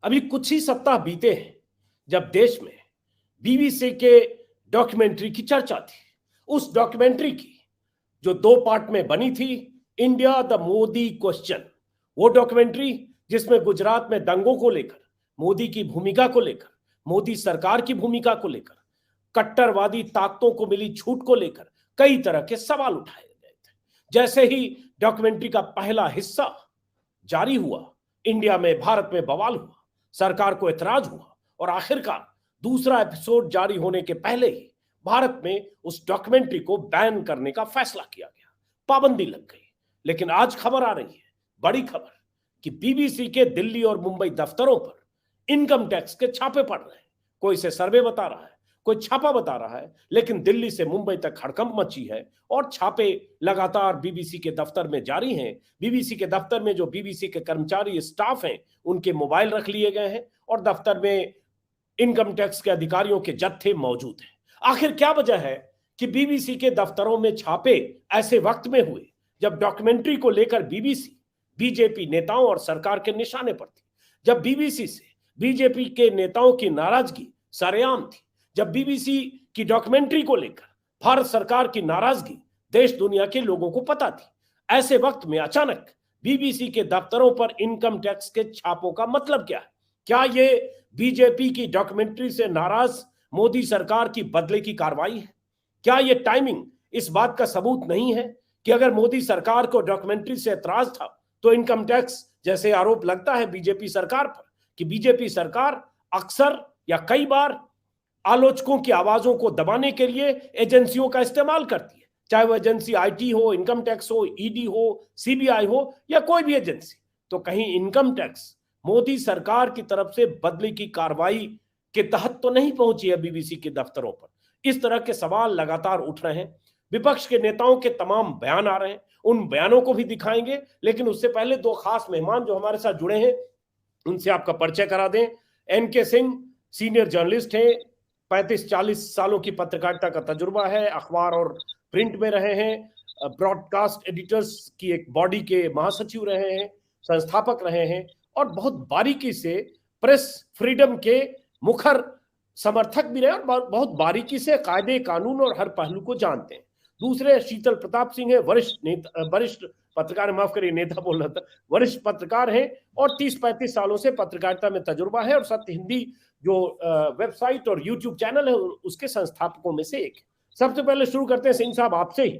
अभी कुछ ही सप्ताह बीते हैं जब देश में बीबीसी के डॉक्यूमेंट्री की चर्चा थी। उस डॉक्यूमेंट्री की जो 2 पार्ट में बनी थी, इंडिया द मोदी क्वेश्चन, वो डॉक्यूमेंट्री जिसमें गुजरात में दंगों को लेकर, मोदी की भूमिका को लेकर, मोदी सरकार की भूमिका को लेकर, कट्टरवादी ताकतों को मिली छूट को लेकर कई तरह के सवाल उठाए गए थे। जैसे ही डॉक्यूमेंट्री का पहला हिस्सा जारी हुआ, इंडिया में, भारत में बवाल हुआ, सरकार को एतराज हुआ और आखिरकार दूसरा एपिसोड जारी होने के पहले ही भारत में उस डॉक्यूमेंट्री को बैन करने का फैसला किया गया, पाबंदी लग गई। लेकिन आज खबर आ रही है, बड़ी खबर, कि बीबीसी के दिल्ली और मुंबई दफ्तरों पर इनकम टैक्स के छापे पड़ रहे हैं। कोई इसे सर्वे बता रहा है, कोई छापा बता रहा है, लेकिन दिल्ली से मुंबई तक हड़कंप मची है और छापे लगातार बीबीसी के दफ्तर में जारी हैं। बीबीसी के दफ्तर में जो बीबीसी के कर्मचारी, स्टाफ हैं, उनके मोबाइल रख लिए गए हैं और दफ्तर में इनकम टैक्स के अधिकारियों के जत्थे मौजूद हैं। आखिर क्या वजह है कि बीबीसी के दफ्तरों में छापे ऐसे वक्त में हुए जब डॉक्यूमेंट्री को लेकर बीबीसी बीजेपी नेताओं और सरकार के निशाने पर थी, जब बीबीसी से बीजेपी के नेताओं की नाराजगी सरेआम थी, जब बीबीसी की डॉक्यूमेंट्री को लेकर भारत सरकार की नाराजगी देश दुनिया के लोगों को पता थी। ऐसे वक्त में अचानक बीबीसी के दफ्तरों पर इनकम टैक्स के छापों का मतलब क्या है? क्या ये बीजेपी की डॉक्यूमेंट्री से नाराज मोदी सरकार की बदले की कार्रवाई है? क्या ये टाइमिंग इस बात का सबूत नहीं है कि अगर मोदी सरकार को डॉक्यूमेंट्री से एतराज था तो इनकम टैक्स, जैसे आरोप लगता है बीजेपी सरकार पर कि बीजेपी सरकार अक्सर या कई बार आलोचकों की आवाजों को दबाने के लिए एजेंसियों का इस्तेमाल करती है, चाहे वो एजेंसी आईटी हो, इनकम टैक्स हो, ईडी हो, सीबीआई हो या कोई भी एजेंसी, तो कहीं इनकम टैक्स मोदी सरकार की तरफ से बदले की कार्रवाई के तहत तो नहीं पहुंची है बीबीसी के दफ्तरों पर? इस तरह के सवाल लगातार उठ रहे हैं। विपक्ष के नेताओं के तमाम बयान आ रहे हैं, उन बयानों को भी दिखाएंगे, लेकिन उससे पहले 2 खास मेहमान जो हमारे साथ जुड़े हैं उनसे आपका परिचय करा दें। एनके सिंह सीनियर जर्नलिस्ट हैं, 35-40 सालों की पत्रकारिता का तजुर्बा है, अखबार और प्रिंट में रहे हैं, ब्रॉडकास्ट एडिटर्स की एक बॉडी के महासचिव रहे हैं, संस्थापक रहे हैं और बहुत बारीकी से प्रेस फ्रीडम के मुखर समर्थक भी रहे और बहुत बारीकी से कायदे कानून और हर पहलू को जानते हैं। दूसरे शीतल प्रताप सिंह है, वरिष्ठ पत्रकार, माफ करिए नेता बोल रहा था, वरिष्ठ पत्रकार हैं और 30-35 सालों से पत्रकारिता में तजुर्बा है और सत्य हिंदी जो वेबसाइट और यूट्यूब चैनल है उसके संस्थापकों में से एक है। सबसे पहले शुरू करते हैं सिंह साहब आपसे ही।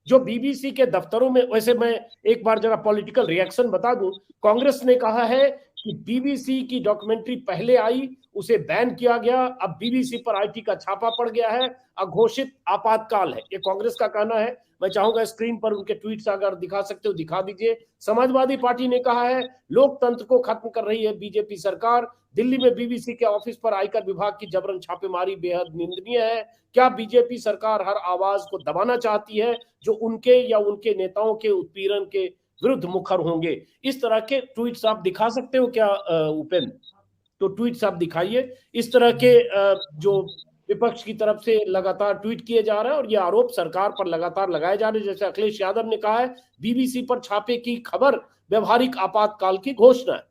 जो बीबीसी के दफ्तरों में, वैसे मैं एक बार जरा पॉलिटिकल रिएक्शन बता दूं, कांग्रेस ने कहा है कि बीबीसी की डॉक्यूमेंट्री पहले आई, उसे बैन किया गया, अब बीबीसी पर आईटी का छापा पड़ गया है, अघोषित आपातकाल है, ये कांग्रेस का कहना है। मैं चाहूंगा स्क्रीन पर उनके ट्वीट्स अगर दिखा सकते हो दिखा दीजिए। समाजवादी पार्टी ने कहा है लोकतंत्र को खत्म कर रही है बीजेपी सरकार, दिल्ली में बीबीसी के ऑफिस पर आयकर विभाग की जबरन छापेमारी बेहद निंदनीय है, क्या बीजेपी सरकार हर आवाज को दबाना चाहती है जो उनके या उनके नेताओं के उत्पीड़न के विरुद्ध मुखर होंगे? इस तरह के ट्वीट्स आप दिखा सकते हो क्या उपेंद्र? तो ट्वीट्स आप दिखाइए। इस तरह के जो विपक्ष की तरफ से लगातार ट्वीट किए जा रहे हैं और ये आरोप सरकार पर लगातार लगाए जा रहे हैं। जैसे अखिलेश यादव ने कहा है बीबीसी पर छापे की खबर व्यवहारिक आपातकाल की घोषणा है।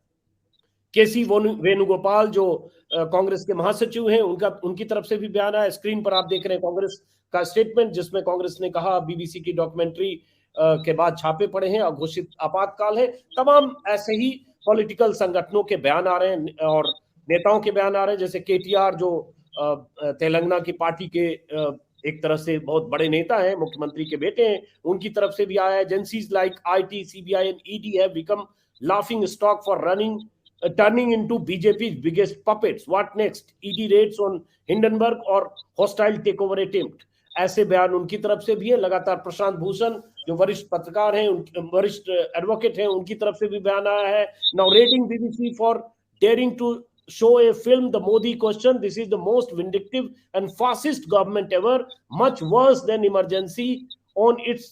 केसी वेणुगोपाल जो कांग्रेस के महासचिव हैं, उनकी तरफ से भी बयान आया। स्क्रीन पर आप देख रहे हैं कांग्रेस का स्टेटमेंट जिसमें कांग्रेस ने कहा बीबीसी की डॉक्यूमेंट्री के बाद छापे पड़े हैं, अघोषित आपातकाल है। तमाम ऐसे ही पॉलिटिकल संगठनों के बयान आ रहे हैं और नेताओं के बयान आ रहे हैं। जैसे केटीआर जो तेलंगाना की पार्टी के एक तरह से बहुत बड़े नेता हैं, मुख्यमंत्री के बेटे हैं, उनकी तरफ से भी आया है। Agencies like IT, CBI and ED have become laughing stock for turning into BJP's biggest puppets. What next? ED raids on Hindenburg or hostile takeover attempt? ऐसे बयान उनकी तरफ से भी है। लगातार प्रशांत भूषण जो वरिष्ठ पत्रकार हैं, वरिष्ठ एडवोकेट हैं, उनकी तरफ से भी बयान आया है। Now raiding BBC for daring to show a film, The Modi Question. This is the most vindictive and fascist government ever, much worse than emergency on its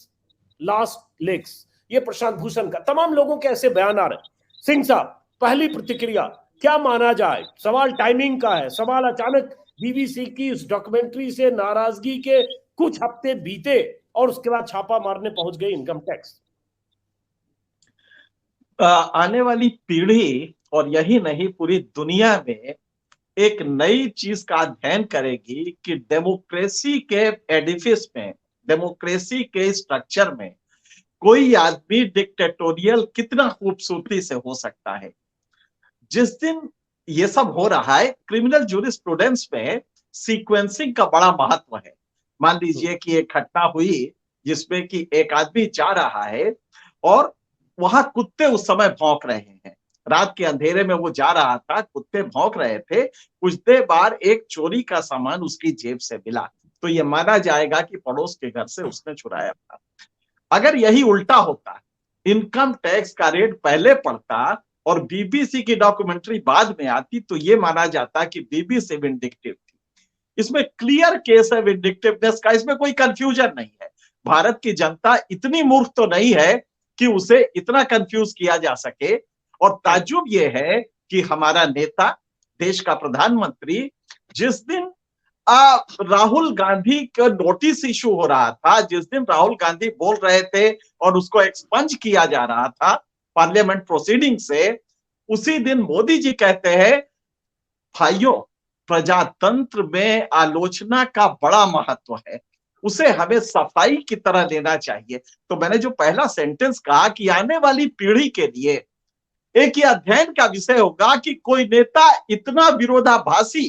last legs. ये प्रशांत भूषण का, तमाम लोगों के ऐसे बयान आ रहे हैं। सिंह साहब, पहली प्रतिक्रिया क्या माना जाए? सवाल टाइमिंग का है, सवाल अचानक बीबीसी की इस डॉक्यूमेंट्री से नाराजगी के कुछ हफ्ते बीते और उसके बाद छापा मारने पहुंच गई इनकम टैक्स। आने वाली पीढ़ी और यही नहीं पूरी दुनिया में एक नई चीज का अध्ययन करेगी कि डेमोक्रेसी के एडिफिस में, डेमोक्रेसी के स्ट्रक्चर में कोई आदमी डिक्टेटोरियल कितना खूबसूरती से हो सकता है। जिस दिन ये सब हो रहा है, क्रिमिनल जूरिस्प्रूडेंस में सीक्वेंसिंग का बड़ा महत्व है। मान लीजिए कि एक घटना हुई जिसमें कि एक आदमी जा रहा है और वहां कुत्ते उस समय भौंक रहे हैं, रात के अंधेरे में वो जा रहा था, कुत्ते भौंक रहे थे। कुछ देर बाद एक चोरी का सामान उसकी जेब से मिला, तो ये माना जाएगा कि पड़ोस के घर से उसने चुराया था। अगर यही उल्टा होता, इनकम टैक्स का रेट पहले पड़ता और बीबीसी की डॉक्यूमेंट्री बाद में आती, तो ये माना जाता कि बीबीसी विंडिक्टिव थी। इसमें क्लियर केस है विंडिक्टिवनेस का, इसमें कोई कंफ्यूजन नहीं है। भारत की जनता इतनी मूर्ख तो नहीं है कि उसे इतना कंफ्यूज किया जा सके। और ताज्जुब यह है कि हमारा नेता, देश का प्रधानमंत्री, जिस दिन राहुल गांधी का नोटिस इशू हो रहा था, जिस दिन राहुल गांधी बोल रहे थे और उसको एक्सपंज किया जा रहा था पार्लियामेंट प्रोसीडिंग से, उसी दिन मोदी जी कहते हैं, भाइयों, प्रजातंत्र में आलोचना का बड़ा महत्व है, उसे हमें सफाई की तरह लेना चाहिए। तो मैंने जो पहला सेंटेंस कहा कि आने वाली पीढ़ी के लिए एक ये अध्ययन का विषय होगा कि कोई नेता इतना विरोधाभासी,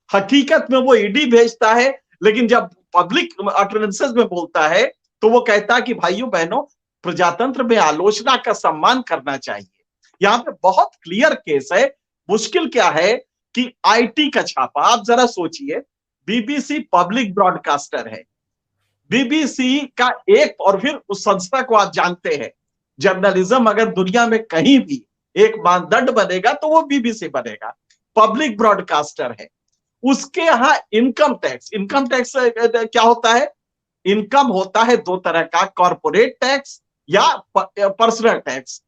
हकीकत में वो ईडी भेजता है, लेकिन जब पब्लिक अटरेंसेस में बोलता है तो वो कहता है कि भाइयों बहनों, प्रजातंत्र में आलोचना का सम्मान करना चाहिए। यहां पे बहुत क्लियर केस है। मुश्किल क्या है कि आईटी का छापा, आप जरा सोचिए, बीबीसी पब्लिक ब्रॉडकास्टर है, बीबीसी का एक, और फिर उस संस्था को आप जानते हैं, जर्नलिज्म अगर दुनिया में कहीं भी एक मानदंड बनेगा तो वो बीबीसी बनेगा, पब्लिक ब्रॉडकास्टर है। उसके यहां इनकम टैक्स क्या होता है? इनकम होता है दो तरह का, कॉर्पोरेट टैक्स या पर्सनल टैक्स।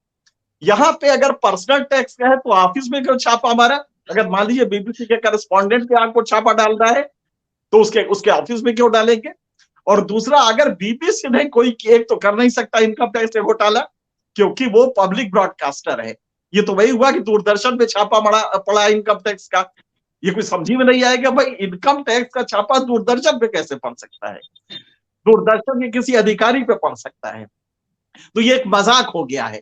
यहां पे अगर पर्सनल टैक्स का है तो ऑफिस में क्यों छापा हमारा? अगर मान लीजिए बीबीसी के करस्पॉन्डेंट पे आपको छापा डालना है तो उसके ऑफिस में क्यों डालेंगे? और दूसरा, अगर बीबीसी ने कोई एक तो कर नहीं सकता इनकम टैक्स से घोटाला, क्योंकि वो पब्लिक ब्रॉडकास्टर है। ये तो वही हुआ कि दूरदर्शन पे छापा पड़ा इनकम टैक्स का। ये कोई समझी में नहीं आएगा भाई, इनकम टैक्स का छापा दूरदर्शन पे कैसे पड़ सकता है, दूरदर्शन के किसी अधिकारी पे पड़ सकता है? तो ये एक मजाक हो गया है।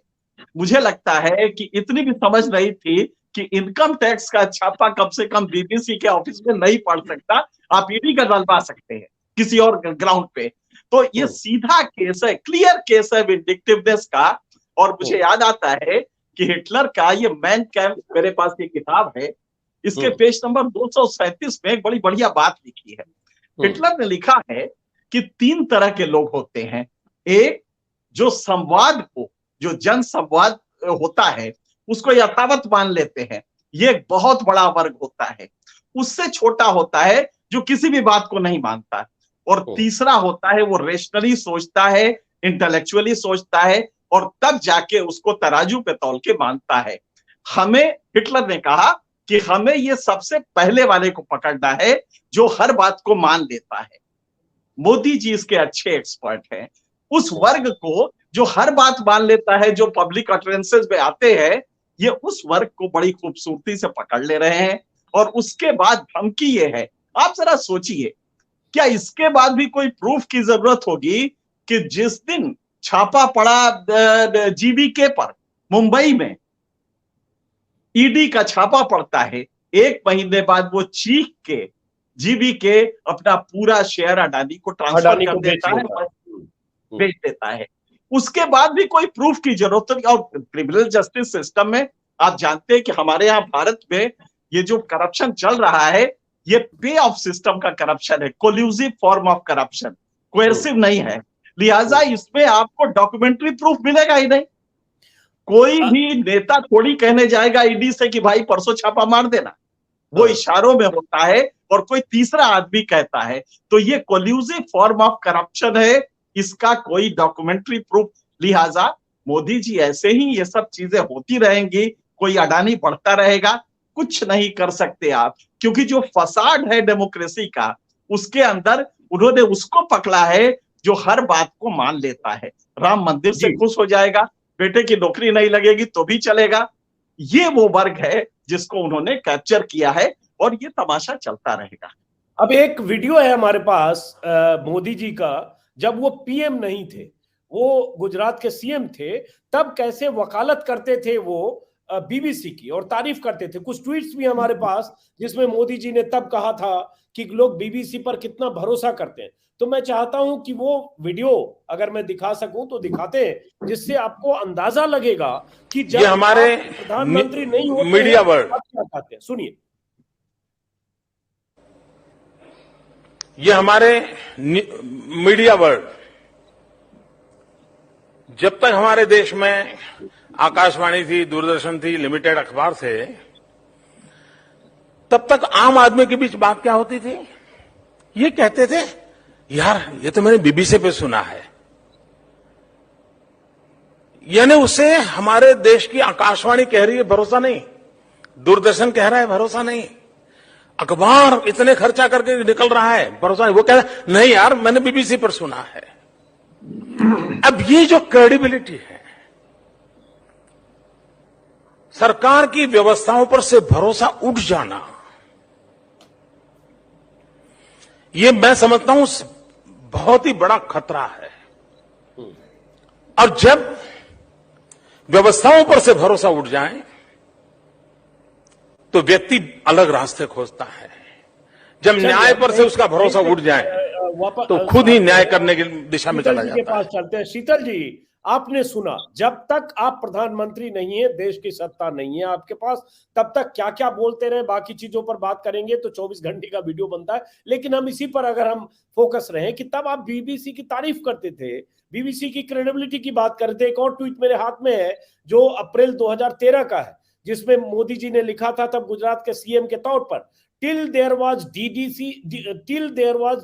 मुझे लगता है कि इतनी भी समझ नहीं थी कि इनकम टैक्स का छापा कम से कम बीबीसी के ऑफिस में नहीं पड़ सकता, आप ईडी का डलवा सकते हैं किसी और ग्राउंड पे। तो ये सीधा केस है, क्लियर केस है विंडिक्टिवनेस का। और मुझे याद आता है कि हिटलर का ये मैन कैम्प, मेरे पास ये किताब है, इसके पेज नंबर 237 में एक बड़ी बढ़िया बात लिखी है। हिटलर ने लिखा है कि 3 तरह के लोग होते हैं। एक, जो संवाद को, जो जन संवाद होता है उसको यथावत मान लेते हैं, ये एक बहुत बड़ा वर्ग होता है। उससे छोटा होता है जो किसी भी बात को नहीं मानता। और तीसरा होता है वो रेशनली सोचता है, इंटेलेक्चुअली सोचता है, और तब जाके उसको तराजू पे तौल के मानता है। हमें, हिटलर ने कहा कि हमें ये सबसे पहले वाले को पकड़ना है जो हर बात को मान लेता है। मोदी जी इसके अच्छे एक्सपर्ट हैं। उस वर्ग को जो हर बात मान लेता है, जो पब्लिक अटरेंसेस में आते हैं, ये उस वर्ग को बड़ी खूबसूरती से पकड़ ले रहे हैं। और उसके बाद धमकी ये है, आप जरा सोचिए, क्या इसके बाद भी कोई प्रूफ की जरूरत होगी कि जिस दिन छापा पड़ा जीवीके पर मुंबई में, ईडी का छापा पड़ता है, 1 महीने बाद वो चीख के जीवीके अपना पूरा शेयर अडानी को ट्रांसफर कर देता है, बेच देता है। उसके बाद भी कोई प्रूफ की जरूरत नहीं। और क्रिमिनल जस्टिस सिस्टम में आप जानते हैं कि हमारे यहाँ भारत में ये जो करप्शन चल रहा है, ये पे ऑफ सिस्टम का करप्शन है, collusive form of corruption, coercive नहीं है। लिहाजा इसमें आपको डॉक्यूमेंट्री प्रूफ मिलेगा ही नहीं। कोई भी नेता थोड़ी कहने जाएगा ईडी से कि भाई परसों छापा मार देना, वो इशारों में होता है और कोई तीसरा आदमी कहता है। तो ये कोल्यूसिव फॉर्म ऑफ करप्शन है, इसका कोई डॉक्यूमेंट्री प्रूफ। लिहाजा मोदी जी ऐसे ही ये सब चीजें होती रहेंगी, कोई अडानी बढ़ता रहेगा, कुछ नहीं कर सकते आप, क्योंकि जो फसाड है डेमोक्रेसी का, उसके अंदर उन्होंने उसको पकड़ा है जो हर बात को मान लेता है। राम मंदिर से खुश हो जाएगा, बेटे की नौकरी नहीं लगेगी तो भी चलेगा, ये वो वर्ग है जिसको उन्होंने कैप्चर किया है और ये तमाशा चलता रहेगा। अब एक वीडियो है हमारे पास मोदी जी का, जब वो पीएम नहीं थे, वो गुजरात के सीएम थे, तब कैसे वकालत करते थे वो बीबीसी की और तारीफ करते थे। कुछ ट्वीट्स भी हमारे पास जिसमें मोदी जी ने तब कहा था कि लोग बीबीसी पर कितना भरोसा करते हैं। तो मैं चाहता हूं कि वो वीडियो अगर मैं दिखा सकूं तो दिखाते हैं, जिससे आपको अंदाजा लगेगा कि जब ये हमारे आप प्रधानमंत्री नहीं होते मीडिया हैं वर्ल्ड, आप क्या चाहते हैं। सुनिए। ये हमारे मीडिया वर्ल्ड, जब तक हमारे देश में आकाशवाणी थी, दूरदर्शन थी, लिमिटेड अखबार थे, तब तक आम आदमी के बीच बात क्या होती थी? ये कहते थे, यार ये तो मैंने बीबीसी पे सुना है। यानी उससे हमारे देश की आकाशवाणी कह रही है भरोसा नहीं, दूरदर्शन कह रहा है भरोसा नहीं, अखबार इतने खर्चा करके निकल रहा है भरोसा नहीं। वो कह रहा है नहीं यार मैंने बीबीसी पर सुना है। अब ये जो क्रेडिबिलिटी है, सरकार की व्यवस्थाओं पर से भरोसा उठ जाना, ये मैं समझता हूं बहुत ही बड़ा खतरा है। और जब व्यवस्थाओं पर से भरोसा उठ जाए तो व्यक्ति अलग रास्ते खोजता है। जब न्याय पर से उसका भरोसा उठ जाए तो खुद ही न्याय करने की दिशा में चला जाता है। पास चलते हैं। शीतल जी, आपने सुना, जब तक आप प्रधानमंत्री नहीं है, देश की सत्ता नहीं है आपके पास, तब तक क्या क्या बोलते रहे। बाकी चीजों पर बात करेंगे तो 24 घंटे का वीडियो बनता है, लेकिन हम इसी पर अगर हम फोकस रहे कि तब आप बीबीसी की तारीफ करते थे, बीबीसी की क्रेडिबिलिटी की बात करते थे। एक और ट्वीट मेरे हाथ में है जो अप्रैल 2013 का है, जिसमें मोदी जी ने लिखा था तब गुजरात के सीएम के तौर पर, till there was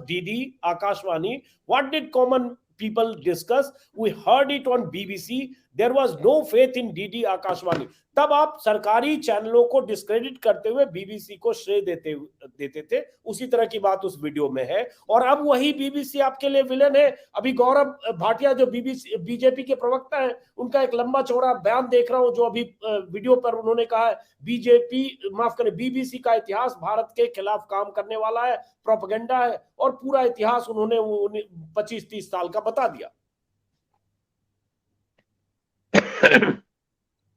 DD Akashvani, what did common people discuss? We heard it on BBC. There was no faith in DD Akashvani. तब आप सरकारी चैनलों को डिस्क्रेडिट करते हुए बीबीसी को श्रेय देते थे। उसी तरह की बात उस वीडियो में है। और अब वही बीबीसी आपके लिए विलेन है। अभी गौरव भाटिया जो बीजेपी के प्रवक्ता है, उनका एक लंबा चौड़ा बयान देख रहा हूं जो अभी वीडियो पर उन्होंने कहा है, बीबीसी का इतिहास भारत के खिलाफ काम करने वाला है, प्रोपेगेंडा है, और पूरा इतिहास उन्होंने 25-30 साल का बता दिया।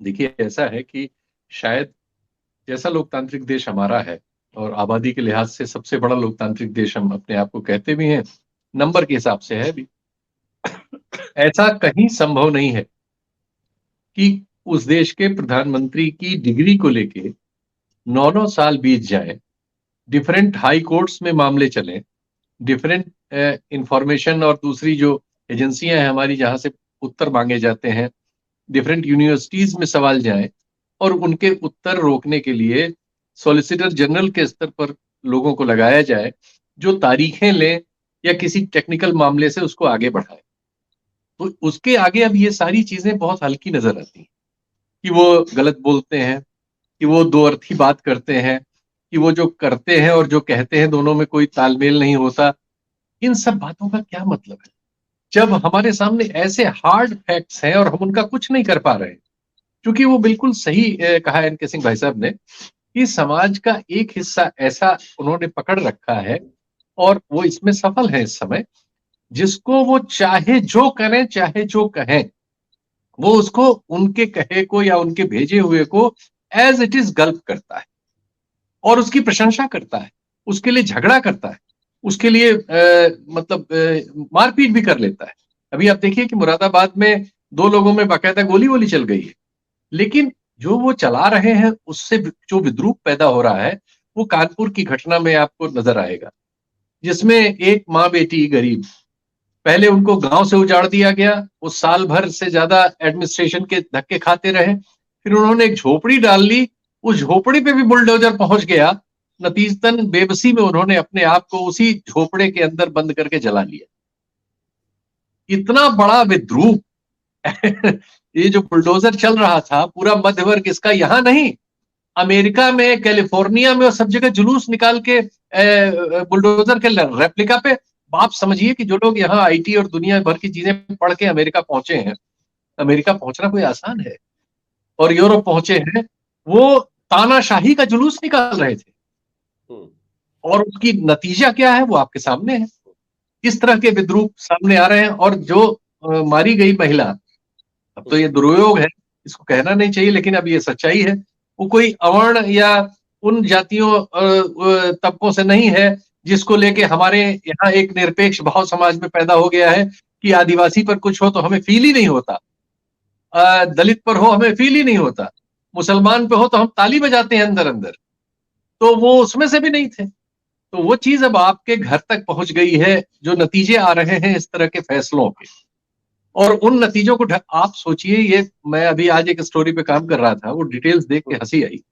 देखिए, ऐसा है कि शायद जैसा लोकतांत्रिक देश हमारा है और आबादी के लिहाज से सबसे बड़ा लोकतांत्रिक देश हम अपने आप को कहते भी हैं, नंबर के हिसाब से है भी, ऐसा कहीं संभव नहीं है कि उस देश के प्रधानमंत्री की डिग्री को लेके 9 साल बीत जाए, डिफरेंट हाई कोर्ट्स में मामले चलें, डिफरेंट इंफॉर्मेशन और दूसरी जो एजेंसियां हैं हमारी जहां से उत्तर मांगे जाते हैं, डिफरेंट यूनिवर्सिटीज में सवाल जाए और उनके उत्तर रोकने के लिए सॉलिसिटर जनरल के स्तर पर लोगों को लगाया जाए जो तारीखें लें या किसी टेक्निकल मामले से उसको आगे बढ़ाए। तो उसके आगे अब ये सारी चीजें बहुत हल्की नजर आती हैं कि वो गलत बोलते हैं, कि वो दो अर्थी बात करते हैं, कि वो जो करते हैं और जो कहते हैं दोनों में कोई तालमेल नहीं होता। इन सब बातों का क्या मतलब है जब हमारे सामने ऐसे हार्ड फैक्ट्स हैं और हम उनका कुछ नहीं कर पा रहे हैं? क्योंकि वो बिल्कुल सही कहा एनके सिंह भाई साहब ने कि समाज का एक हिस्सा ऐसा उन्होंने पकड़ रखा है और वो इसमें सफल है इस समय, जिसको वो चाहे जो करें चाहे जो कहें, वो उसको उनके कहे को या उनके भेजे हुए को एज इट इज गल्प करता है और उसकी प्रशंसा करता है, उसके लिए झगड़ा करता है, उसके लिए मारपीट भी कर लेता है। अभी आप देखिए कि मुरादाबाद में 2 लोगों में बाकायदा गोली चल गई है, लेकिन जो वो चला रहे हैं उससे जो विद्रूप पैदा हो रहा है वो कानपुर की घटना में आपको नजर आएगा, जिसमें एक माँ बेटी गरीब, पहले उनको गांव से उजाड़ दिया गया, वो साल भर से ज्यादा एडमिनिस्ट्रेशन के धक्के खाते रहे, फिर उन्होंने एक झोपड़ी डाल ली, उस झोपड़ी पे भी बुलडोजर पहुंच गया, नतीजतन बेबसी में उन्होंने अपने आप को उसी झोपड़े के अंदर बंद करके जला लिया। इतना बड़ा विद्रूप ये जो बुलडोजर चल रहा था, पूरा मध्य वर्ग इसका यहां नहीं, अमेरिका में, कैलिफोर्निया में और सब जगह जुलूस निकाल के बुलडोजर के रेप्लिका पे। आप समझिए कि जो लोग यहाँ आईटी और दुनिया भर की चीजें पढ़ के अमेरिका पहुंचे हैं, अमेरिका पहुंचना कोई आसान है, और यूरोप पहुंचे हैं, वो तानाशाही का जुलूस निकाल रहे थे। और उसकी नतीजा क्या है वो आपके सामने है। किस तरह के विद्रूप सामने आ रहे हैं। और जो मारी गई महिला, अब तो ये दुरुपयोग है, इसको कहना नहीं चाहिए, लेकिन अब ये सच्चाई है, वो कोई अवर्ण या उन जातियों तबकों से नहीं है जिसको लेके हमारे यहाँ एक निरपेक्ष भाव समाज में पैदा हो गया है कि आदिवासी पर कुछ हो तो हमें फील ही नहीं होता, दलित पर हो हमें फील ही नहीं होता, मुसलमान पे हो तो हम ताली बजाते हैं अंदर अंदर। तो वो उसमें से भी नहीं थे। तो वो चीज अब आपके घर तक पहुंच गई है, जो नतीजे आ रहे हैं इस तरह के फैसलों के। और उन नतीजों को आप सोचिए, ये मैं अभी आज एक स्टोरी पे काम कर रहा था, वो डिटेल्स देख के हंसी आई।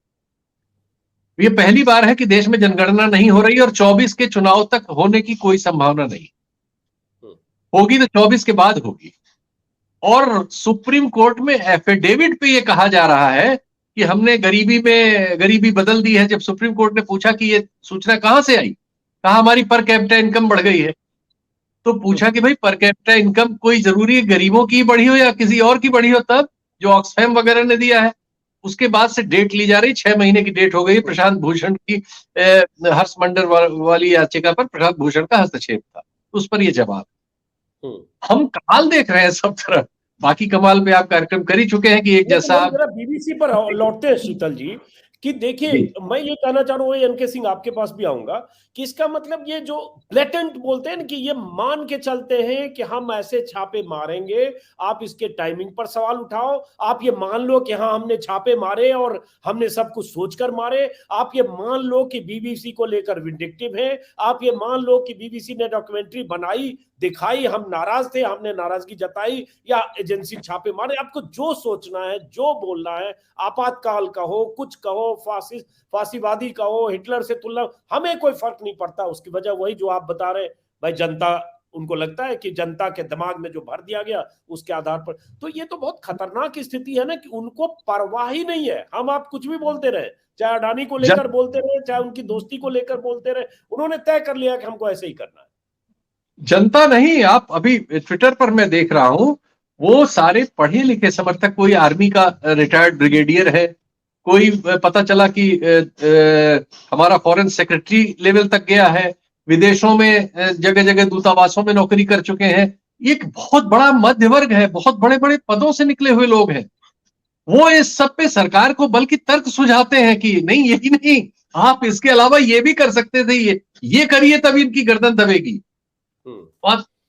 ये पहली बार है कि देश में जनगणना नहीं हो रही और 24 के चुनाव तक होने की कोई संभावना नहीं। होगी तो 24 के बाद होगी। और सुप्रीम कोर्ट में एफिडेविट पे ये कहा जा रहा है कि हमने गरीबी बदल दी है। जब सुप्रीम कोर्ट ने पूछा कि ये सूचना कहां से आई, कहा हमारी पर कैपिटा इनकम बढ़ गई है। तो पूछा कि भाई पर कैपिटा इनकम कोई जरूरी गरीबों की बढ़ी हो या किसी और की बढ़ी हो, तब जो ऑक्सफैम वगैरह ने दिया है। उसके बाद से डेट ली जा रही, 6 महीने की डेट हो गई। प्रशांत भूषण की हर्ष मंडल वाली याचिका पर प्रशांत भूषण का हस्तक्षेप था, उस पर यह जवाब। हम कमाल देख रहे हैं सब तरफ। बाकी कमाल पे आप कार्यक्रम कर ही चुके हैं कि एक जैसा। बीबीसी पर लौटते हैं शीतल जी, कि देखिए मैं ये कहना चाह रहा हूँ, एनके सिंह आपके पास भी आऊंगा, कि इसका मतलब ये जो ब्लेटेंट बोलते हैं ना, कि ये मान के चलते हैं कि हम ऐसे छापे मारेंगे, आप इसके टाइमिंग पर सवाल उठाओ, आप ये मान लो कि हाँ हमने छापे मारे और हमने सब कुछ सोचकर मारे, आप ये मान लो कि बीबीसी को लेकर विंडिक्टिव है, आप ये मान लो कि बीबीसी ने डॉक्यूमेंट्री बनाई, दिखाई, हम नाराज थे, हमने नाराजगी जताई, या एजेंसी छापे मारे। आपको जो सोचना है, जो बोलना है, आपातकाल कहो, कुछ कहो, फांसीवादी कहो, हिटलर से तुलना, हमें कोई फर्क नहीं पड़ता। उसकी वजह वही जो आप बता रहे, भाई जनता, उनको लगता है कि जनता के दिमाग में जो भर दिया गया उसके आधार पर। तो ये तो बहुत खतरनाक स्थिति है ना, कि उनको परवाह ही नहीं है। हम आप कुछ भी बोलते रहे, चाहे अडानी को लेकर बोलते रहे, चाहे उनकी दोस्ती को लेकर बोलते रहे, उन्होंने तय कर लिया कि हमको ऐसे ही करना है। जनता नहीं, आप अभी ट्विटर पर मैं देख रहा हूं, वो सारे पढ़े लिखे समर्थक, कोई आर्मी का रिटायर्ड ब्रिगेडियर है, कोई पता चला कि हमारा फॉरेन सेक्रेटरी लेवल तक गया है, विदेशों में जगह जगह दूतावासों में नौकरी कर चुके हैं। एक बहुत बड़ा मध्य वर्ग है, बहुत बड़े बड़े पदों से निकले हुए लोग हैं। वो इस सब पे सरकार को बल्कि तर्क सुझाते हैं कि नहीं, यही नहीं, आप इसके अलावा ये भी कर सकते थे, ये करिए तभी इनकी गर्दन दबेगी।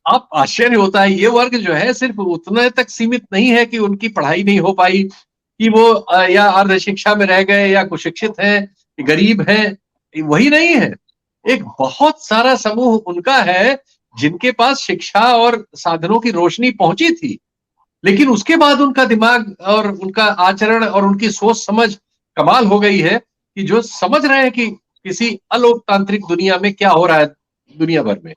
आप आश्चर्य होता है, ये वर्ग जो है सिर्फ उतने तक सीमित नहीं है कि उनकी पढ़ाई नहीं हो पाई, कि वो या अर्ध शिक्षा में रह गए, या कुशिक्षित हैं, गरीब हैं, वही नहीं है। एक बहुत सारा समूह उनका है जिनके पास शिक्षा और साधनों की रोशनी पहुंची थी, लेकिन उसके बाद उनका दिमाग और उनका आचरण और उनकी सोच समझ कमाल हो गई है, कि जो समझ रहे हैं कि किसी अलोकतांत्रिक दुनिया में क्या हो रहा है दुनिया भर में,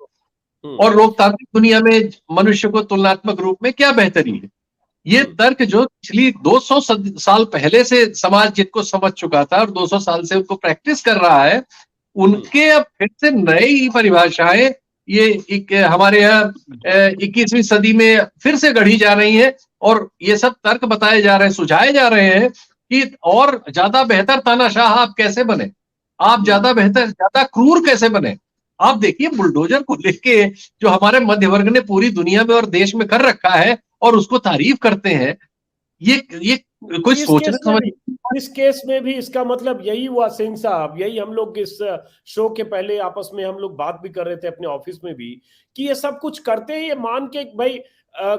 और लोकतांत्रिक दुनिया में मनुष्य को तुलनात्मक रूप में क्या बेहतरी है। ये तर्क जो पिछली 200 साल पहले से समाज जिनको समझ चुका था और 200 साल से उनको प्रैक्टिस कर रहा है, उनके अब फिर से नई परिभाषाएं ये हमारे यहाँ 21वीं सदी में फिर से गढ़ी जा रही है। और ये सब तर्क बताए जा रहे हैं, सुझाए जा रहे हैं कि और ज्यादा बेहतर तानाशाह आप कैसे बने, आप ज्यादा बेहतर, ज्यादा क्रूर कैसे बने। आप देखिए बुलडोजर को लेके जो हमारे मध्य वर्ग ने पूरी दुनिया में और देश में कर रखा है और उसको तारीफ करते हैं, ये कोई सोचना समझ। इस केस में भी इसका मतलब यही हुआ सिंह साहब, यही हम लोग इस शो के पहले आपस में हम लोग बात भी कर रहे थे अपने ऑफिस में भी, कि ये सब कुछ करते हैं ये मान के भाई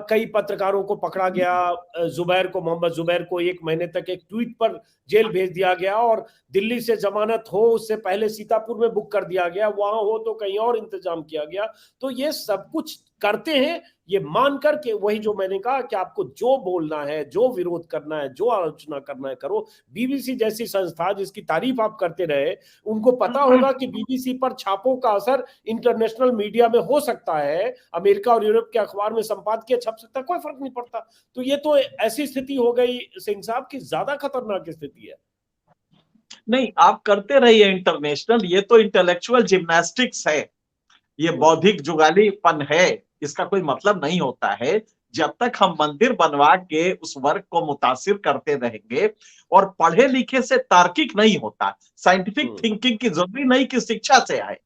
कई पत्रकारों को पकड़ा गया, जुबैर को, मोहम्मद जुबैर को 1 महीने तक एक ट्वीट पर जेल भेज दिया गया, और दिल्ली से जमानत हो उससे पहले सीतापुर में बुक कर दिया गया, वहां हो तो कहीं और इंतजाम किया गया। तो ये सब कुछ करते हैं ये मान करके, वही जो मैंने कहा कि आपको जो बोलना है, जो विरोध करना है, जो आलोचना करना है करो। बीबीसी जैसी संस्था जिसकी तारीफ आप करते रहे, उनको पता होगा कि बीबीसी पर छापों का असर इंटरनेशनल मीडिया में हो सकता है, अमेरिका और यूरोप के अखबार में संपादकीय छप सकता है, कोई फर्क नहीं पड़ता। तो ये तो ऐसी स्थिति हो गई सिंह साहब की ज्यादा खतरनाक स्थिति है। नहीं, आप करते रहिए इंटरनेशनल, ये तो इंटेलेक्चुअल जिम्नास्टिक्स है, ये बौद्धिक जुगालीपन है, इसका कोई मतलब नहीं होता है। जब तक हम मंदिर बनवा के उस वर्ग को मुतासिर करते रहेंगे, और पढ़े लिखे से तार्किक नहीं होता, साइंटिफिक थिंकिंग की जरूरी नहीं कि शिक्षा से आए।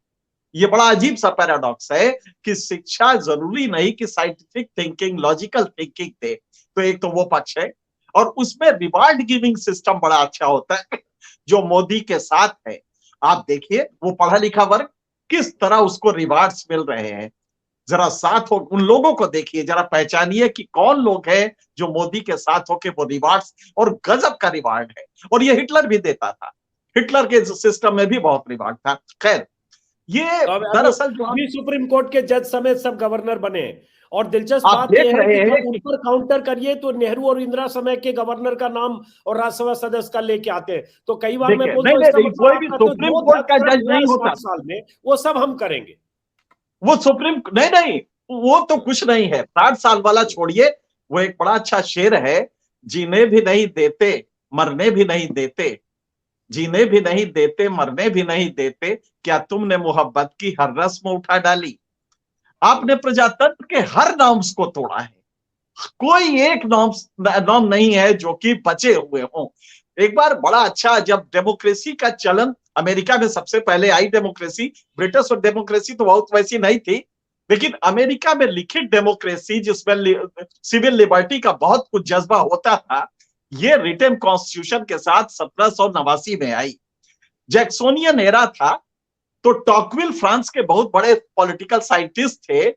ये बड़ा अजीब सा पैराडॉक्स है कि शिक्षा जरूरी नहीं कि साइंटिफिक थिंकिंग, लॉजिकल थिंकिंग दे। तो एक तो वो पक्ष है, और उसमें रिवार्ड गिविंग सिस्टम बड़ा अच्छा होता है जो मोदी के साथ है। आप देखिए वो पढ़ा लिखा वर्ग किस तरह उसको रिवार्ड्स मिल रहे हैं। जरा साथ हो उन लोगों को देखिए, जरा पहचानिए कि कौन लोग हैं जो मोदी के साथ होके वो रिवार्ड्स, और गजब का रिवार्ड है। और ये हिटलर भी देता था, हिटलर के सिस्टम में भी बहुत रिवार्ड था। खैर, ये दरअसल जो अभी सुप्रीम कोर्ट के जज समेत सब गवर्नर बने, और दिलचस्प आप बात देख यह है रहे कि हैं जब उन पर काउंटर करिए तो नेहरू और इंदिरा समय के गवर्नर का नाम और राज्यसभा सदस्य का लेके आते हैं। तो कई बार मैं देखिए, बोलता हूं नहीं इसका नहीं, मतलब कोई आप भी कहते हो सुप्रीम जो कोर्ट का जज नहीं 60 होता। साल में वो सब हम करेंगे। वो सुप्रीम नहीं नहीं, वो तो कुछ नहीं है। 60 साल वाला छोड़िए, वो एक बड़ा अच्छा शेर है, जीने भी नहीं देते मरने भी नहीं देते, जीने भी नहीं देते मरने भी नहीं देते, क्या तुमने मोहब्बत की हर रस्म उठा डाली। आपने प्रजातंत्र के हर नॉर्म्स को तोड़ा है, कोई एक नॉर्म नहीं है जो कि बचे हुए हों। एक बार बड़ा अच्छा, जब डेमोक्रेसी का चलन अमेरिका में सबसे पहले आई डेमोक्रेसी, ब्रिटिश और डेमोक्रेसी तो बहुत वैसी नहीं थी, लेकिन अमेरिका में लिखित डेमोक्रेसी जिसमें सिविल लिबर्टी का बहुत कुछ जज्बा होता था, ये रिटन कॉन्स्टिट्यूशन के साथ 1789 में आई। जैक्सोनियन एरा था, तो टॉकविल फ्रांस के बहुत बड़े पॉलिटिकल साइंटिस्ट थे।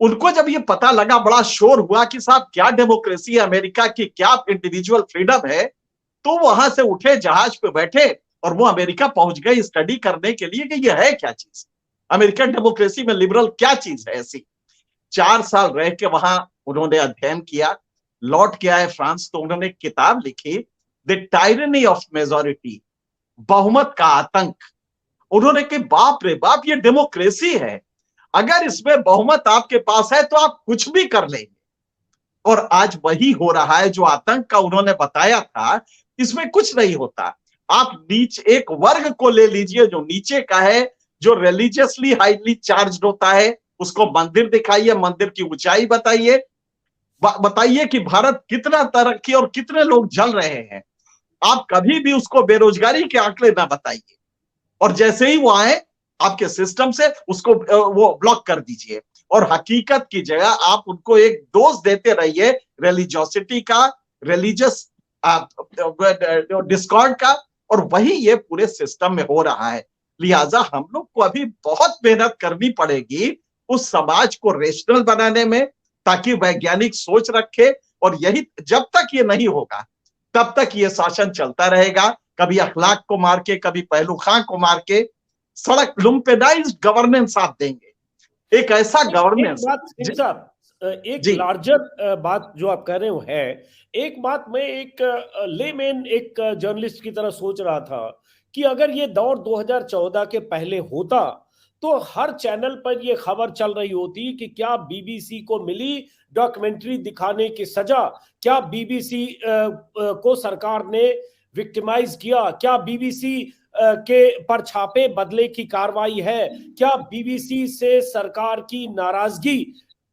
उनको जब ये पता लगा, बड़ा शोर हुआ कि साहब क्या डेमोक्रेसी है अमेरिका की, क्या इंडिविजुअल फ्रीडम है, तो वहां से उठे, जहाज पे बैठे और वो अमेरिका पहुंच गए स्टडी करने के लिए कि ये है क्या चीज, अमेरिकन डेमोक्रेसी में लिबरल क्या चीज है ऐसी। 4 साल रह के वहां उन्होंने अध्ययन किया, लौट के आए फ्रांस, तो उन्होंने एक किताब लिखी, द टायरनी ऑफ मेजोरिटी, बहुमत का आतंक। उन्होंने कहा बाप रे बाप, ये डेमोक्रेसी है, अगर इसमें बहुमत आपके पास है तो आप कुछ भी कर लेंगे। और आज वही हो रहा है जो आतंक का उन्होंने बताया था, इसमें कुछ नहीं होता। आप नीचे एक वर्ग को ले लीजिए जो नीचे का है, जो रिलीजियसली हाईली चार्ज होता है, उसको मंदिर दिखाइए, मंदिर की ऊंचाई बताइए, बताइए कि भारत कितना तरक्की और कितने लोग जल रहे हैं। आप कभी भी उसको बेरोजगारी के आंकड़े ना बताइए, और जैसे ही वो आए आपके सिस्टम से उसको वो ब्लॉक कर दीजिए, और हकीकत की जगह आप उनको एक डोज देते रहिए रिलीजियोसिटी का, रिलीजियस डिस्कॉर्ड का, और वही ये पूरे सिस्टम में हो रहा है। लिहाजा हम लोग को अभी बहुत मेहनत करनी पड़ेगी उस समाज को रेशनल बनाने में, ताकि वैज्ञानिक सोच रखे, और यही जब तक ये नहीं होगा तब तक ये शासन चलता रहेगा, कभी अखलाक को मार के, कभी पहलू खां को मार के। सड़क लुम्पेनाइज्ड गवर्नेंस आप देंगे, एक ऐसा गवर्नेंस। एक लार्जर बात जो आप कह रहे हो है, एक बात मैं एक लेमैन, एक जर्नलिस्ट की तरह सोच रहा था कि अगर ये दौर 2014 के पहले होता तो हर चैनल पर ये खबर चल रही होती कि क्या बीबीसी को मिली डॉक्यूमेंट्री दिखाने की सजा, क्या बीबीसी को सरकार ने विक्टिमाइज किया, क्या बीबीसी के पर छापे बदले की कार्रवाई है, क्या बीबीसी से सरकार की नाराजगी